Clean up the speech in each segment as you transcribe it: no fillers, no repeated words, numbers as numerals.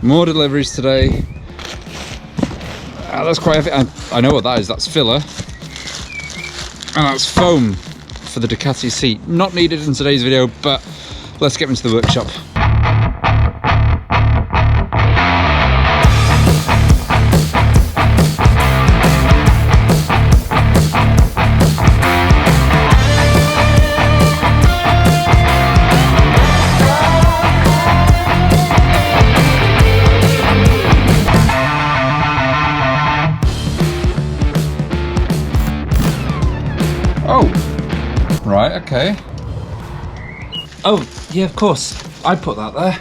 More deliveries today. That's quite heavy. I know what that is. That's filler. And that's foam for the Ducati seat. Not needed in today's video, but let's get into the workshop. Right, okay. Oh, yeah, of course. I put that there.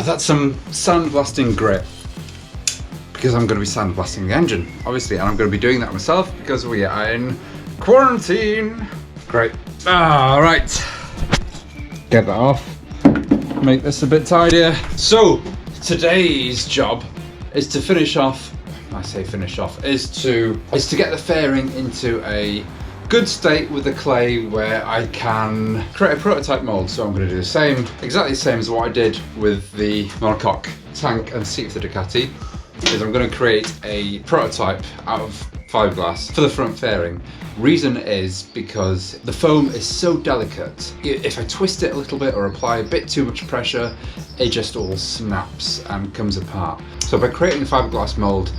That's some sandblasting grit. Because I'm going to be sandblasting the engine, obviously. And I'm going to be doing that myself because we are in quarantine. Great. Right. Get that off. Make this a bit tidier. So, today's job is to finish off, I say finish off, is to get the fairing into a good state with the clay where I can create a prototype mould. So I'm going to do the same, exactly the same as what I did with the monocoque tank and seat for the Ducati, is I'm going to create a prototype out of fiberglass for the front fairing. Reason is because the foam is so delicate. If I twist it a little bit or apply a bit too much pressure, it just all snaps and comes apart. So by creating a fiberglass mould,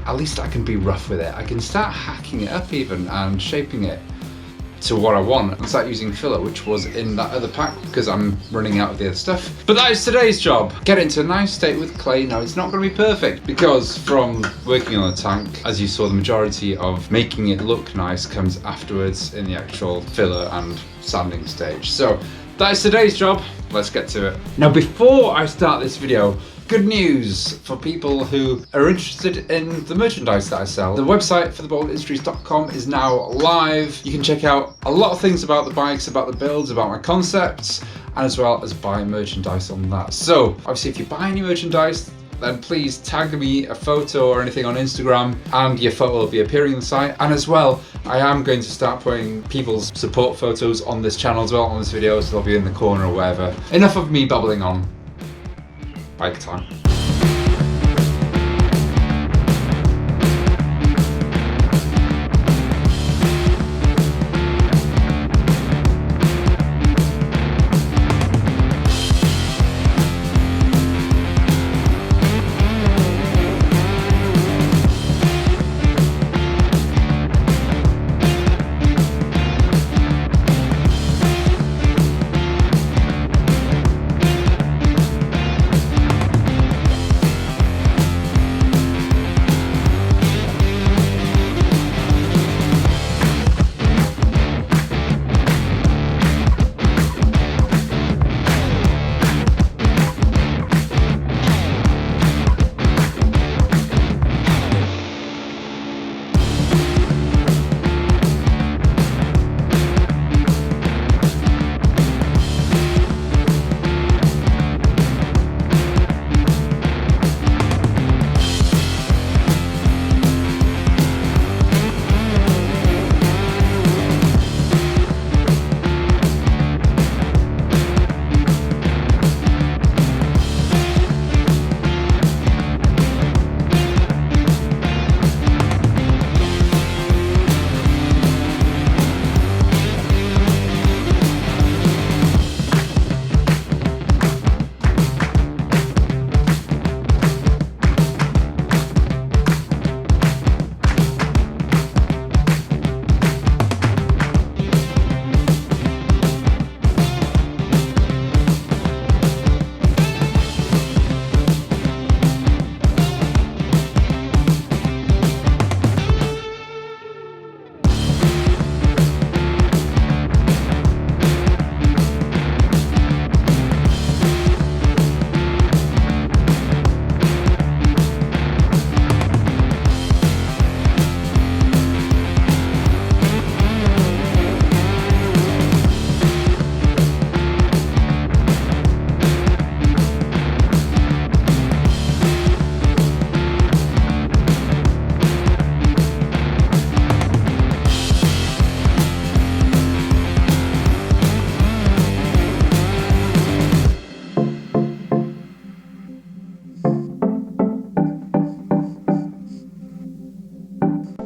at least I can be rough with it. I can start hacking it up even and shaping it to what I want and start using filler, which was in that other pack because I'm running out of the other stuff. But that is today's job. Get it into a nice state with clay. Now it's not going to be perfect because from working on the tank, as you saw, the majority of making it look nice comes afterwards in the actual filler and sanding stage. So that is today's job. Let's get to it. Now before I start this video, good news for people who are interested in the merchandise that I sell. The website for thebouldindustries.com is now live. You can check out a lot of things about the bikes, about the builds, about my concepts, and as well as buy merchandise on that. So obviously if you buy any merchandise, then please tag me a photo or anything on Instagram and your photo will be appearing on the site. And as well, I am going to start putting people's support photos on this channel as well, on this video, so they'll be in the corner or wherever. Enough of me babbling on. Bike time.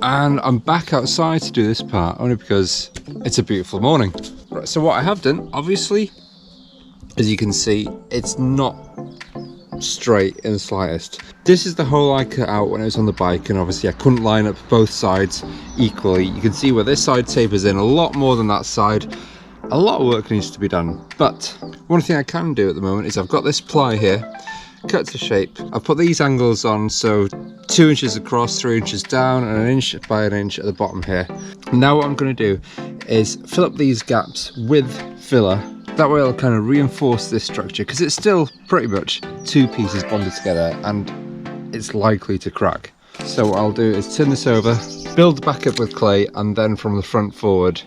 And I'm back outside to do this part, only because it's a beautiful morning. Right, so what I have done, obviously, as you can see, it's not straight in the slightest. This is the hole I cut out when I was on the bike, and obviously I couldn't line up both sides equally. You can see where this side tapers in a lot more than that side. A lot of work needs to be done, but one thing I can do at the moment is I've got this ply here, cut to shape. I've put these angles on, so 2 inches across, 3 inches down, and 1 inch by 1 inch at the bottom here. Now what I'm going to do is fill up these gaps with filler. That way I'll kind of reinforce this structure, because it's still pretty much 2 pieces bonded together and it's likely to crack. So what I'll do is turn this over, build back up with clay, and then from the front forward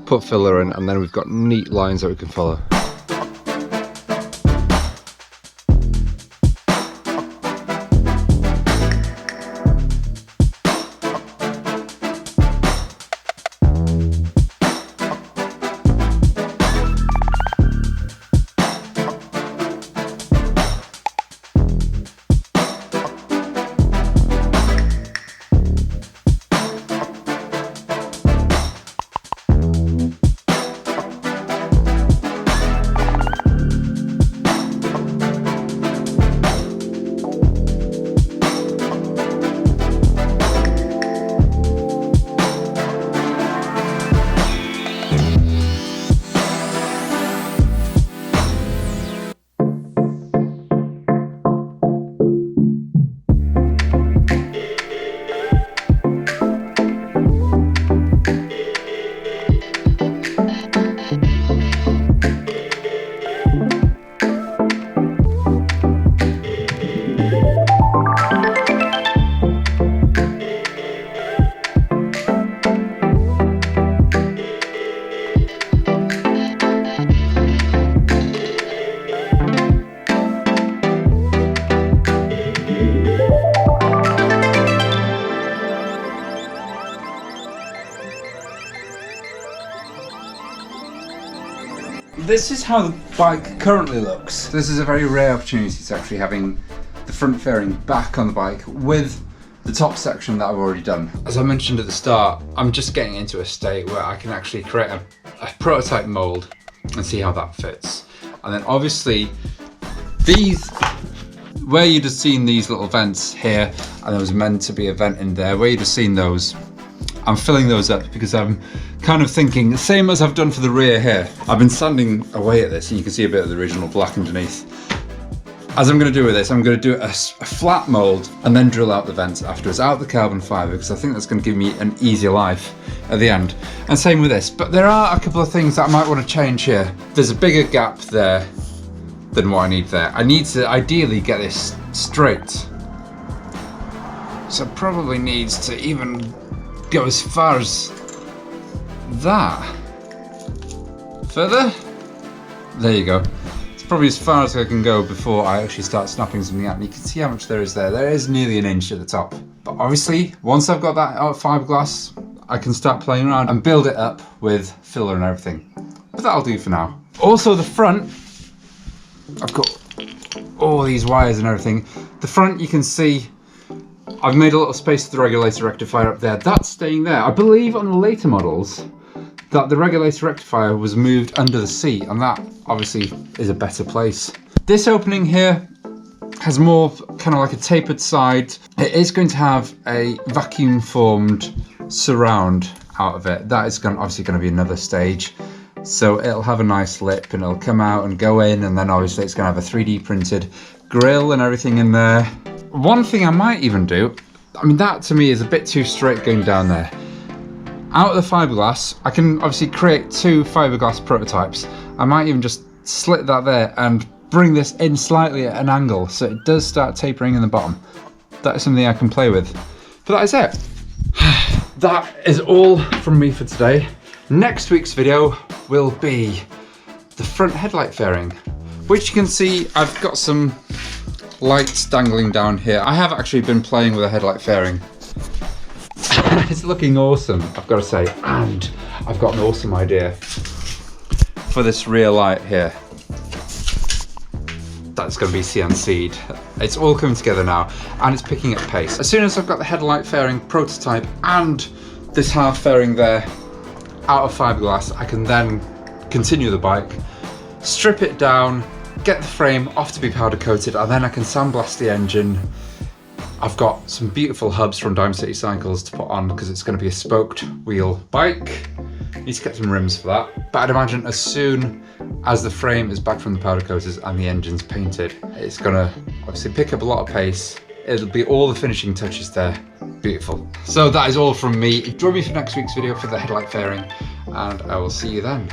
put filler in, and then we've got neat lines that we can follow. This is how the bike currently looks. This is a very rare opportunity to actually having the front fairing back on the bike with the top section that I've already done. As I mentioned at the start, I'm just getting into a state where I can actually create a prototype mould and see how that fits. And then obviously these, where you'd have seen these little vents here, and there was meant to be a vent in there, where you'd have seen those, I'm filling those up because I'm kind of thinking, the same as I've done for the rear here. I've been sanding away at this and you can see a bit of the original black underneath. As I'm going to do with this, I'm going to do a flat mould and then drill out the vents afterwards, out the carbon fibre, because I think that's going to give me an easier life at the end. And same with this, but there are a couple of things that I might want to change here. There's a bigger gap there than what I need there. I need to ideally get this straight. So probably needs to even go as far as that. Further? There you go. It's probably as far as I can go before I actually start snapping something out. And you can see how much there is there. There is nearly 1 inch at the top. But obviously, once I've got that out of fiberglass, I can start playing around and build it up with filler and everything. But that'll do for now. Also the front, I've got all these wires and everything. The front, you can see I've made a little space for the regulator rectifier up there. That's staying there. I believe on the later models that the regulator rectifier was moved under the seat, and that obviously is a better place. This opening here has more kind of like a tapered side. It is going to have a vacuum formed surround out of it. That is obviously going to be another stage. So it'll have a nice lip and it'll come out and go in, and then obviously it's going to have a 3D printed grille and everything in there. One thing I might even do, I mean that to me is a bit too straight going down there. Out of the fiberglass, I can obviously create 2 fiberglass prototypes. I might even just slit that there and bring this in slightly at an angle so it does start tapering in the bottom. That is something I can play with. But that is it. That is all from me for today. Next week's video will be the front headlight fairing, which you can see I've got some lights dangling down here. I have actually been playing with a headlight fairing. It's looking awesome, I've got to say, and I've got an awesome idea for this rear light here. that's going to be CNC'd. It's all coming together now, and it's picking up pace. As soon as I've got the headlight fairing prototype and this half fairing there out of fiberglass, I can then continue the bike, strip it down, get the frame off to be powder coated, and then I can sandblast the engine. I've got some beautiful hubs from Dime City Cycles to put on because it's going to be a spoked wheel bike. Need to get some rims for that. But I'd imagine as soon as the frame is back from the powder coaters and the engine's painted, it's going to obviously pick up a lot of pace. It'll be all the finishing touches there. Beautiful. So that is all from me. Join me for next week's video for the headlight fairing, and I will see you then.